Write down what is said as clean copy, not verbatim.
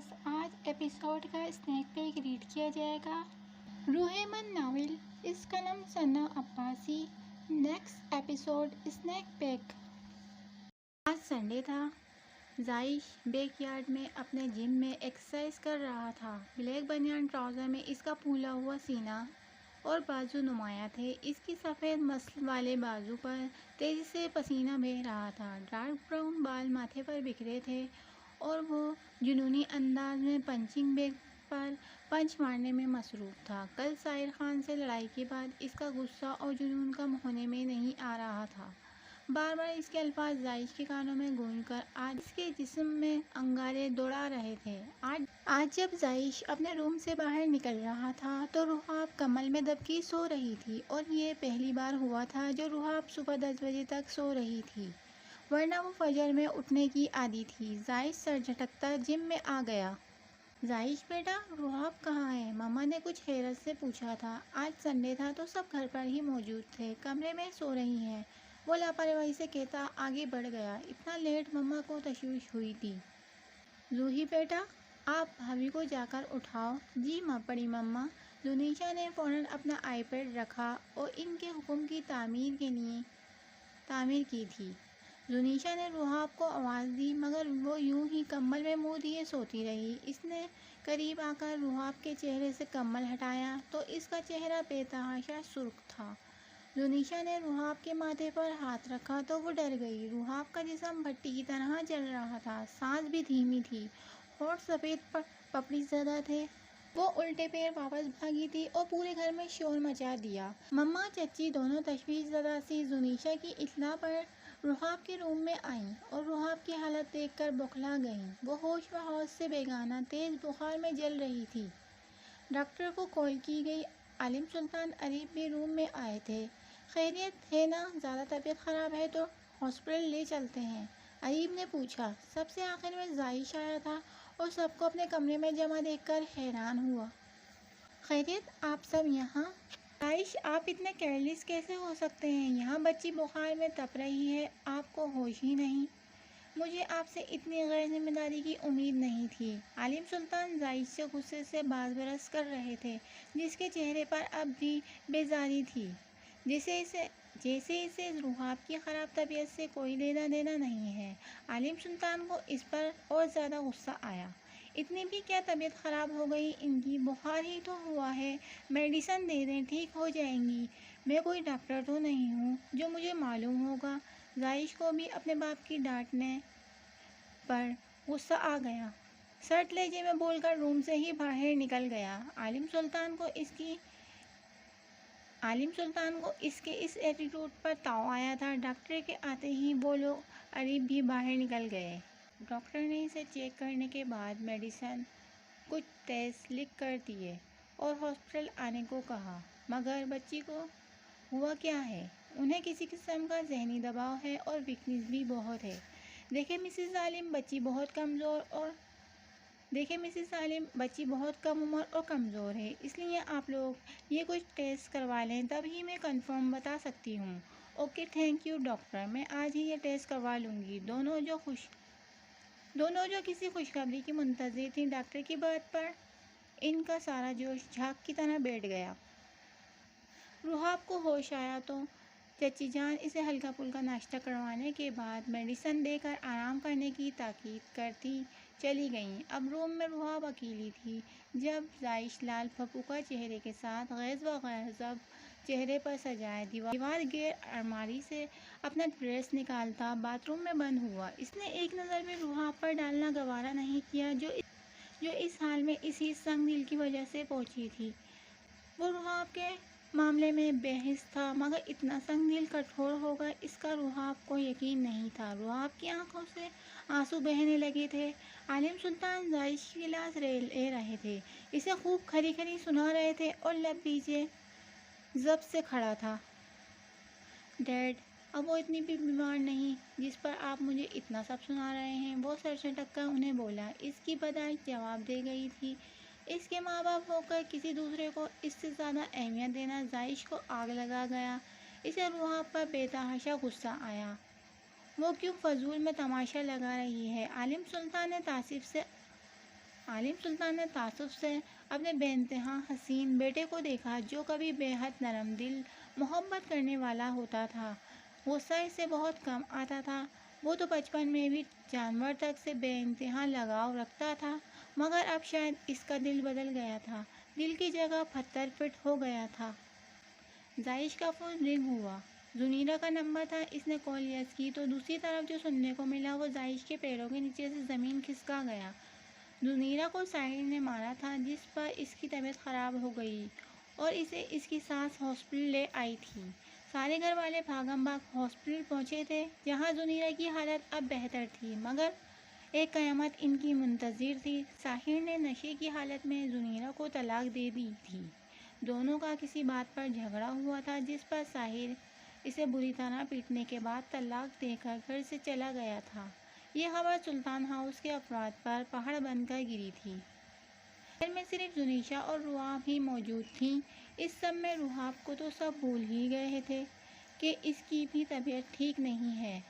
Viewers, आज episode का snack pack read किया जाएगा। रूह मन नावल, इसका नाम Sana Abbasi. Next episode snack pack. आज संडे था। जाइश बैकयार्ड में अपने जिम में एक्सरसाइज कर रहा था। ब्लैक बनियान ट्राउज़र में इसका फूला हुआ सीना और बाजू नुमाया थे। इसकी सफ़ेद मसल वाले बाजू पर तेज़ी से पसीना बह रहा था। डार्क ब्राउन बाल माथे पर बिखरे थे और वो जुनूनी अंदाज में पंचिंग बैग पर पंच मारने में मसरूफ़ था। कल साहिर खान से लड़ाई के बाद इसका गुस्सा और जुनून कम होने में नहीं आ रहा था। बार बार इसके अल्फाज जाइश के कानों में गूंजकर आज इसके जिस्म में अंगारे दौड़ा रहे थे। आज जब जाइश अपने रूम से बाहर निकल रहा था तो रुहाब कमल में दबकी सो रही थी और ये पहली बार हुआ था जो रुहाब सुबह 10 बजे तक सो रही थी, वरना वो फजर में उठने की आदी थी। जाइश सर झटकता जिम में आ गया। जाइश बेटा, रुहाब कहाँ है? मम्मा ने कुछ हैरत से पूछा था। आज संडे था तो सब घर पर ही मौजूद थे। कमरे में सो रही हैं, वो लापरवाही से कहता आगे बढ़ गया। इतना लेट मम्मा को तशवीश हुई थी। जूही बेटा, आप भाभी को जाकर उठाओ। जी बड़ी मम्मा। जुनीशा ने फ़ौरन अपना आईपैड रखा और इनके हुक्म की तामीर की थी। जुनीशा ने रुहाब को आवाज़ दी मगर वो यूं ही कम्बल में मुंह दिए सोती रही। इसने करीब आकर रुहाब के चेहरे से कम्बल हटाया तो इसका चेहरा बेतहाशा सुर्ख था। जुनीशा ने रुहाब के माथे पर हाथ रखा तो वो डर गई। रुहाब का जिस्म भट्टी की तरह जल रहा था, सांस भी धीमी थी, होंठ सफ़ेद पपड़ी ज़्यादा थे। वो उल्टे पैर वापस भागी थी और पूरे घर में शोर मचा दिया। मम्मा चच्ची दोनों तशवीश ज़दा सी जुनीशा की इत्तला पर रुहाब के रूम में आईं और रुहाब की हालत देखकर बौखला गईं। वो होश व हौस से बेगाना तेज़ बुखार में जल रही थी। डॉक्टर को कॉल की गई। आलिम सुल्तान अरीब भी रूम में आए थे। खैरियत है ना? ज़्यादा तबीयत ख़राब है तो हॉस्पिटल ले चलते हैं, अरीब ने पूछा। सबसे आखिर में जाइश आया था और सबको अपने कमरे में जमा देखकर हैरान हुआ। खैरियत, आप सब यहाँ? जाइश, आप इतने केयरलेस कैसे हो सकते हैं? यहाँ बच्ची बुखार में तप रही है, आपको होश ही नहीं। मुझे आपसे इतनी गैर जिम्मेदारी की उम्मीद नहीं थी। आलिम सुल्तान जाइश से गुस्से से बाज बरस कर रहे थे, जिसके चेहरे पर अब भी बेजारी थी। जैसे इसे रुहाब की ख़राब तबीयत से कोई लेना देना नहीं है। आलिम सुल्तान को इस पर और ज़्यादा गुस्सा आया। इतनी भी क्या तबीयत ख़राब हो गई इनकी? बुखार ही तो हुआ है, मेडिसिन दे दें, ठीक हो जाएंगी। मैं कोई डॉक्टर तो नहीं हूँ जो मुझे मालूम होगा। जाइश को भी अपने बाप की डांटने पर गुस्सा आ गया। सर्ट लहजे में बोलकर रूम से ही बाहर निकल गया। आलिम सुल्तान को इसके इस एटीट्यूड पर ताव आया था। डॉक्टर के आते ही वो लोग अरीब भी बाहर निकल गए। डॉक्टर ने इसे चेक करने के बाद मेडिसिन, कुछ टेस्ट लिख कर दिए और हॉस्पिटल आने को कहा। मगर बच्ची को हुआ क्या है? उन्हें किसी किस्म का जहनी दबाव है और वीकनेस भी बहुत है। देखें मिसेस आलिम, बच्ची बहुत कम उम्र और कमज़ोर है, इसलिए आप लोग ये कुछ टेस्ट करवा लें, तभी मैं कंफर्म बता सकती हूँ। ओके, थैंक यू डॉक्टर, मैं आज ही ये टेस्ट करवा लूँगी। दोनों जो किसी खुशखबरी की मुंतज़िर थी, डॉक्टर की बात पर इनका सारा जोश झाग की तरह बैठ गया। रुहाब को होश आया तो चची जान इसे हल्का फुल्का नाश्ता करवाने के बाद मेडिसिन देकर आराम करने की ताकीद करती चली गईं। अब रूम में रुहाब अकेली थी। जब जाइश लाल फपूका चेहरे के साथ गैज़ व गज़ब चेहरे पर सजाए दीवार गिर अलमारी से अपना ड्रेस निकालता बाथरूम में बंद हुआ। इसने एक नज़र भी रुहाब पर डालना गवारा नहीं किया जो इस हाल में इसी संग दिल की वजह से पहुंची थी। वो रुहाब के मामले में बेहिस था, मगर इतना संग दिल कठोर होगा इसका रुहाब को यकीन नहीं था। रुहाब की आंखों से आंसू बहने लगे थे। आलिम सुल्तान जाइश की लाश ले रहे थे, इसे खूब खरी खरी सुना रहे थे और लब पीछे जब से खड़ा था। डैड, अब वो इतनी भी बीमार नहीं जिस पर आप मुझे इतना सब सुना रहे हैं, वो सर झटक कर उन्हें बोला। इसकी बदाई जवाब दे गई थी। इसके माँ बाप होकर किसी दूसरे को इससे ज़्यादा अहमियत देना जाइश को आग लगा गया। इसे रुहाब पर बेतहाशा गुस्सा आया। वो क्यों फजूल में तमाशा लगा रही है? आलिम सुल्तान ने तासीफ से عالم سلطان نے تعصب سے اپنے بے انتہا حسین بیٹے کو دیکھا جو کبھی بے حد نرم دل محبت کرنے والا ہوتا تھا۔ غصہ اس سے بہت کم آتا تھا، وہ تو بچپن میں بھی جانور تک سے بے انتہا لگاؤ رکھتا تھا، مگر اب شاید اس کا دل بدل گیا تھا، دل کی جگہ پتھر فٹ ہو گیا تھا۔ زائش کا فون رنگ ہوا، زنیرہ کا نمبر تھا۔ اس نے کال یس کی تو دوسری طرف جو سننے کو ملا وہ زائش کے پیروں کے نیچے سے زمین کھسکا گیا۔ زنیرہ کو ساحر نے مارا تھا، جس پر اس کی طبیعت خراب ہو گئی اور اسے اس کی ساس ہاسپٹل لے آئی تھی۔ سارے گھر والے بھاگم بھاگ ہاسپٹل پہنچے تھے، جہاں زنیرہ کی حالت اب بہتر تھی، مگر ایک قیامت ان کی منتظر تھی۔ ساحر نے نشے کی حالت میں زنیرہ کو طلاق دے دی تھی۔ دونوں کا کسی بات پر جھگڑا ہوا تھا، جس پر ساحر اسے بری طرح پیٹنے کے بعد طلاق دے کر گھر سے چلا گیا تھا۔ یہ خبر سلطان ہاؤس کے افراد پر پہاڑ بن کر گری تھی۔ گھر میں صرف زنیشہ اور روحاب ہی موجود تھیں۔ اس سب میں روحاب کو تو سب بھول ہی گئے تھے کہ اس کی بھی طبیعت ٹھیک نہیں ہے۔